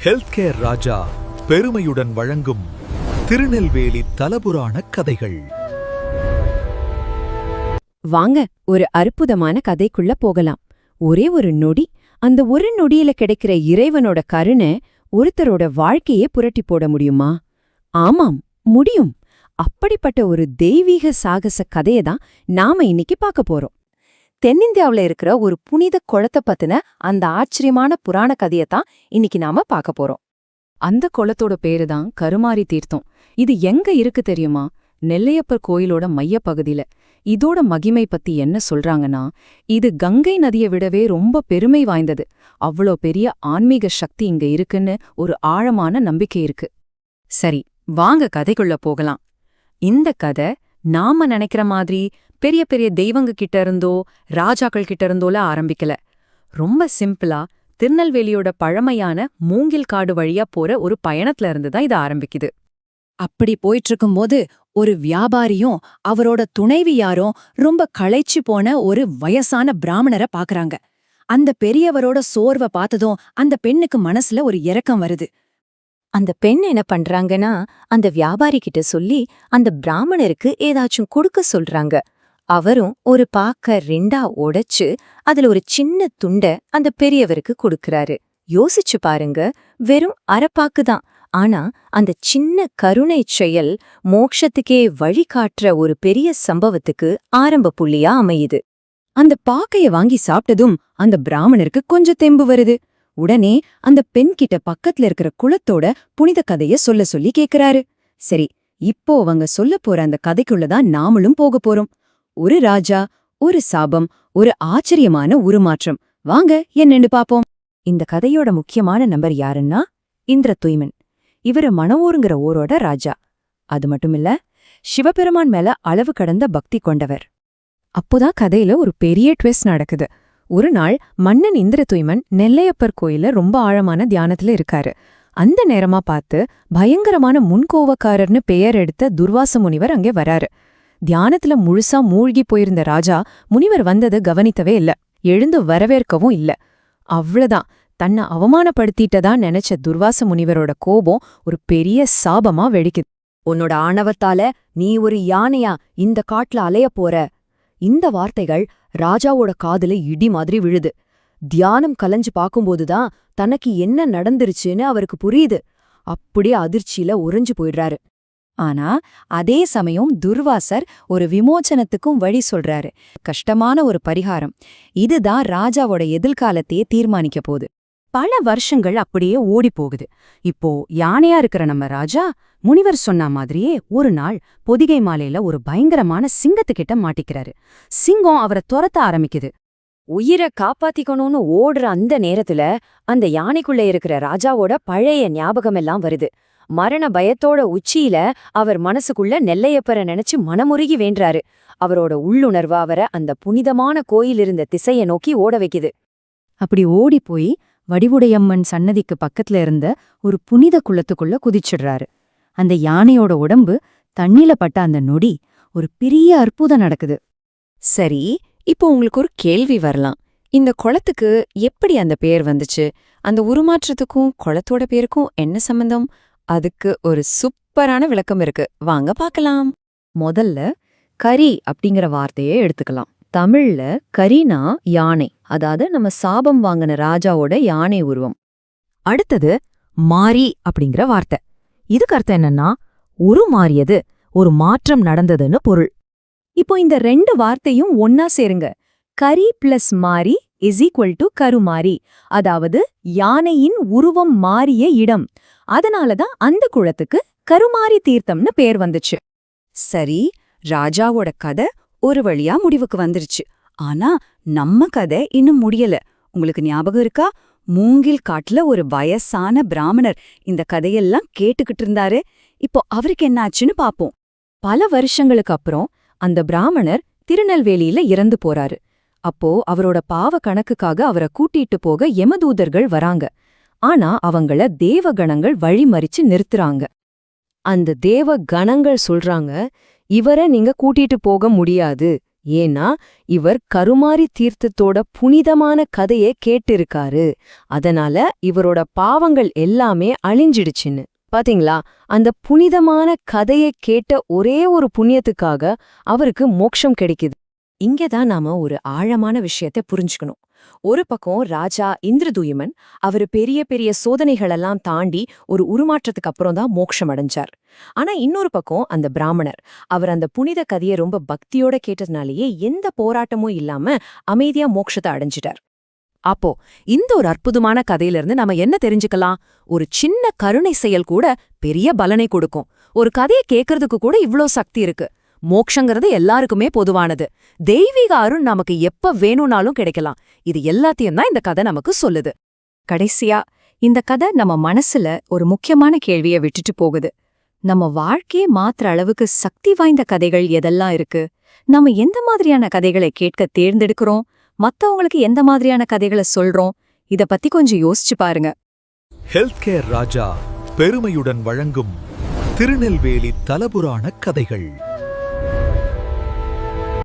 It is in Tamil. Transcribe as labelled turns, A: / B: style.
A: ஹெல்த் கேர் ராஜா பெருமையுடன் வழங்கும் திருநெல்வேலி தலபுராண கதைகள்.
B: வாங்க ஒரு அற்புதமான கதைக்குள்ள போகலாம். ஒரே ஒரு நொடி, அந்த ஒரு நொடியில கிடைக்கிற இறைவனோட கருணை ஒருத்தரோட வாழ்க்கையே புரட்டி போட முடியுமா? ஆமாம், முடியும். அப்படிப்பட்ட ஒரு தெய்வீக சாகச கதையை தான் நாம இன்னைக்கு பார்க்க போறோம். தென்னிந்தியாவுல இருக்கிற ஒரு புனித குளத்தை பத்தின அந்த ஆச்சரியமான புராண கதையத்தான் இன்னைக்கு நாம பார்க்க போறோம். அந்த குளத்தோட பேரு தான் கருமாரி தீர்த்தம். இது எங்க இருக்கு தெரியுமா? நெல்லையப்பர் கோயிலோட மையப்பகுதியில. இதோட மகிமை பத்தி என்ன சொல்றாங்கன்னா, இது கங்கை நதியை விடவே ரொம்ப பெருமை வாய்ந்தது. அவ்வளோ பெரிய ஆன்மீக சக்தி இங்க இருக்குன்னு ஒரு ஆழமான நம்பிக்கை இருக்கு. சரி, வாங்க கதைக்குள்ள போகலாம். இந்த கதை நாம நினைக்கிற மாதிரி பெரிய பெரிய தெய்வங்க கிட்ட இருந்தோ ராஜாக்கள் கிட்ட இருந்தோல ஆரம்பிக்கல. ரொம்ப சிம்பிளா திருநெல்வேலியோட பழமையான மூங்கில் காடு வழியா போற ஒரு பயணத்துல இருந்துதான் இது ஆரம்பிக்குது. அப்படி போயிட்டு இருக்கும்போது ஒரு வியாபாரியும் அவரோட துணைவியாரும் ரொம்ப களைச்சு போன ஒரு வயசான பிராமணரை பாக்குறாங்க. அந்த பெரியவரோட சோர்வை பார்த்ததும் அந்த பெண்ணுக்கு மனசுல ஒரு இரக்கம் வருது. அந்த பெண் என்ன பண்றாங்கன்னா, அந்த வியாபாரி கிட்ட சொல்லி அந்த பிராமணருக்கு ஏதாச்சும் கொடுக்க சொல்றாங்க. அவரும் ஒரு பாக்க ரெண்டா உடைச்சு அதுல ஒரு சின்ன துண்ட அந்த பெரியவருக்கு கொடுக்கறாரு. யோசிச்சு பாருங்க, வெறும் அரப்பாக்குதான். ஆனா அந்த சின்ன கருணை செயல் மோட்சத்துக்கே வழிகாட்டுற ஒரு பெரிய சம்பவத்துக்கு ஆரம்ப புள்ளியா அமையுது. அந்த பாக்கைய வாங்கி சாப்பிட்டதும் அந்த பிராமணருக்கு கொஞ்சம் தெம்பு வருது. உடனே அந்த பெண் கிட்ட பக்கத்துல இருக்கிற குளத்தோட புனித கதைய சொல்ல சொல்லி கேக்குறாரு. சரி, இப்போ அவங்க சொல்ல போற அந்த கதைக்குள்ளதான் நாமளும் போக போறோம். ஒரு ராஜா, ஒரு சாபம், ஒரு ஆச்சரியமான உருமாற்றம். வாங்க என்னன்னு பாப்போம். இந்த கதையோட முக்கியமான நம்பர் யாருன்னா இந்திரதுய்மன். இவரு மணவூருங்கிற ஊரோட ராஜா. அது மட்டுமில்ல, சிவபெருமான் மேல அளவு கடந்த பக்தி கொண்டவர். அப்போதான் கதையில ஒரு பெரிய ட்விஸ்ட் நடக்குது. ஒரு நாள் மன்னன் இந்திரதுய்மன் நெல்லையப்பர் கோயில ரொம்ப ஆழமான தியானத்துல இருக்காரு. அந்த நேரமா பார்த்து பயங்கரமான முன்கோவக்காரர்னு பெயர் எடுத்த துர்வாச முனிவர் அங்கே வராரு. தியானத்துல முழுசா மூழ்கி போயிருந்த ராஜா முனிவர் வந்ததை கவனித்தவே இல்ல, எழுந்து வரவேற்கவும் இல்ல. அவ்வளவுதான், தன்னை அவமானப்படுத்திட்டதா நினைச்ச துர்வாச முனிவரோட கோபம் ஒரு பெரிய சாபமா வெடிக்குது. உன்னோட ஆணவத்தால நீ ஒரு யானையா இந்த காட்டுல அலைய போற. இந்த வார்த்தைகள் ராஜாவோட காதுல இடி மாதிரி விழுது. தியானம் கலைஞ்சு பாக்கும்போதுதான் தனக்கு என்ன நடந்துருச்சுன்னு அவருக்கு புரியுது. அப்படியே அதிர்ச்சியில உறைஞ்சு போயிடுறாரு. ஆனா அதே சமயம் துர்வாசர் ஒரு விமோச்சனத்துக்கும் வழி சொல்றாரு. கஷ்டமான ஒரு பரிகாரம். இதுதான் ராஜாவோட எதிர்காலத்தையே தீர்மானிக்க போகுது. பல வருஷங்கள் அப்படியே ஓடி போகுது. இப்போ யானையா இருக்கிற நம்ம ராஜா முனிவர் சொன்ன மாதிரியே ஒரு நாள் பொதிகை மாலையில ஒரு பயங்கரமான சிங்கத்துக்கிட்ட மாட்டிக்கிறாரு. சிங்கம் அவரை துரத்த ஆரம்பிக்குது. உயிரை காப்பாத்திக்கணும்னு ஓடுற அந்த நேரத்துல அந்த யானைக்குள்ள இருக்கிற ராஜாவோட பழைய ஞாபகமெல்லாம் வருது. மரண பயத்தோட உச்சியில அவர் மனசுக்குள்ள நெல்லையப்பரை நினைச்சு மனமுருகி வேண்டாரு. அவரோட உள்ளுணர்வு அவரை அந்த புனிதமான கோயில் இருந்த திசையை நோக்கி ஓட வைக்குது. அப்படி ஓடி போய் வடிவுடையம்மன் சன்னதிக்கு பக்கத்துல இருந்த ஒரு புனித குளத்துக்குள்ள குதிச்சிடுறாரு. அந்த யானையோட உடம்பு தண்ணில பட்ட அந்த நொடி ஒரு பெரிய அற்புதம் நடக்குது. சரி, இப்போ உங்களுக்கு ஒரு கேள்வி வரலாம். இந்த குளத்துக்கு எப்படி அந்த பேர் வந்துச்சு? அந்த உருமாற்றத்துக்கும் குளத்தோட பேருக்கும் என்ன சம்பந்தம்? அதுக்கு ஒரு சூப்பரான விளக்கம் இருக்கு, வாங்க பார்க்கலாம். முதல்ல கரி அப்படிங்கிற வார்த்தையை எடுத்துக்கலாம். தமிழ்ல கரினா யானை, அதாவது நம்ம சாபம் வாங்கின ராஜாவோட யானை உருவம். அடுத்தது மாரி அப்படிங்கிற வார்த்தை. இதுக்கு அர்த்தம் என்னன்னா உருமாறியது, ஒரு மாற்றம் நடந்ததுன்னு பொருள். இப்போ இந்த ரெண்டு வார்த்தையும் ஒன்னா சேருங்க. கரி பிளஸ் மாரி இஸ் ஈக்வல் டு கருமாரி, அதாவது யானையின் உருவம் மாறிய இடம். அதனாலதான் அந்த குளத்துக்கு கருமாரி தீர்த்தம்னு பேர் வந்துச்சு. சரி, ராஜாவோட கதை ஒரு வழியா முடிவுக்கு வந்துருச்சு. ஆனா நம்ம கதை இன்னும் முடியல. உங்களுக்கு ஞாபகம் இருக்கா? மூங்கில் காட்டுல ஒரு வயசான பிராமணர் இந்த கதையெல்லாம் கேட்டுக்கிட்டு இருந்தாரு. இப்போ அவருக்கு என்னாச்சுன்னு பாப்போம். பல வருஷங்களுக்கு அப்புறம் அந்த பிராமணர் திருநெல்வேலியில இறந்து போறாரு. அப்போ அவரோட பாவ கணக்குக்காக அவரை கூட்டிட்டு போக யமதூதர்கள் வராங்க. ஆனா அவங்கள தேவகணங்கள் வழிமறிச்சு நிறுத்துறாங்க. அந்த தேவ கணங்கள் சொல்றாங்க, இவரை நீங்க கூட்டிட்டு போக முடியாது. ஏன்னா இவர் கருமாரி தீர்த்தத்தோட புனிதமான கதையை கேட்டிருக்காரு. அதனால இவரோட பாவங்கள் எல்லாமே அழிஞ்சிடுச்சுன்னு. பாத்தீங்களா, அந்த புனிதமான கதையை கேட்ட ஒரே ஒரு புண்ணியத்துக்காக அவருக்கு மோட்சம் கிடைக்குது. இங்கதான் நாம ஒரு ஆழமான விஷயத்தை புரிஞ்சுக்கணும். ஒரு பக்கம் ராஜா இந்திரதூயமன் அவரு பெரிய பெரிய சோதனைகளெல்லாம் தாண்டி ஒரு உருமாற்றத்துக்கு அப்புறம் தான் மோட்சம் அடைஞ்சார். ஆனா இன்னொரு பக்கம் அந்த பிராமணர், அவர் அந்த புனித கதையை ரொம்ப பக்தியோட கேட்டதுனாலேயே எந்த போராட்டமும் இல்லாம அமைதியா மோட்சத்தை அடைஞ்சிட்டார். அப்போ இந்த ஒரு அற்புதமான கதையிலிருந்து நாம என்ன தெரிஞ்சுக்கலாம்? ஒரு சின்ன கருணை செயல் கூட பெரிய பலனை கொடுக்கும். ஒரு கதையை கேட்கறதுக்கு கூட இவ்ளோ சக்தி இருக்கு. மோக்ஷங்கிறது எல்லாருக்குமே பொதுவானது. தெய்வீக அருள் நமக்கு எப்ப வேணும்னாலும் கிடைக்கலாம். இது எல்லாத்தையும் தான் இந்த கதை நமக்கு சொல்லுது.
C: கடைசியா இந்த கதை நம்ம மனசுல ஒரு முக்கியமான கேள்வியை விட்டுட்டு போகுது. நம்ம வாழ்க்கையை மாத்துற அளவுக்கு சக்தி வாய்ந்த கதைகள் எதெல்லாம் இருக்கு? நம்ம எந்த மாதிரியான கதைகளை கேட்க தேர்ந்தெடுக்கிறோம்? மத்தவங்களுக்கு எந்த மாதிரியான கதைகளை சொல்றோம்? இத பத்தி கொஞ்சம் யோசிச்சு பாருங்க.
A: ஹெல்த் கேர் ராஜா பெருமையுடன் வழங்கும் திருநெல்வேலி தலபுராண கதைகள்.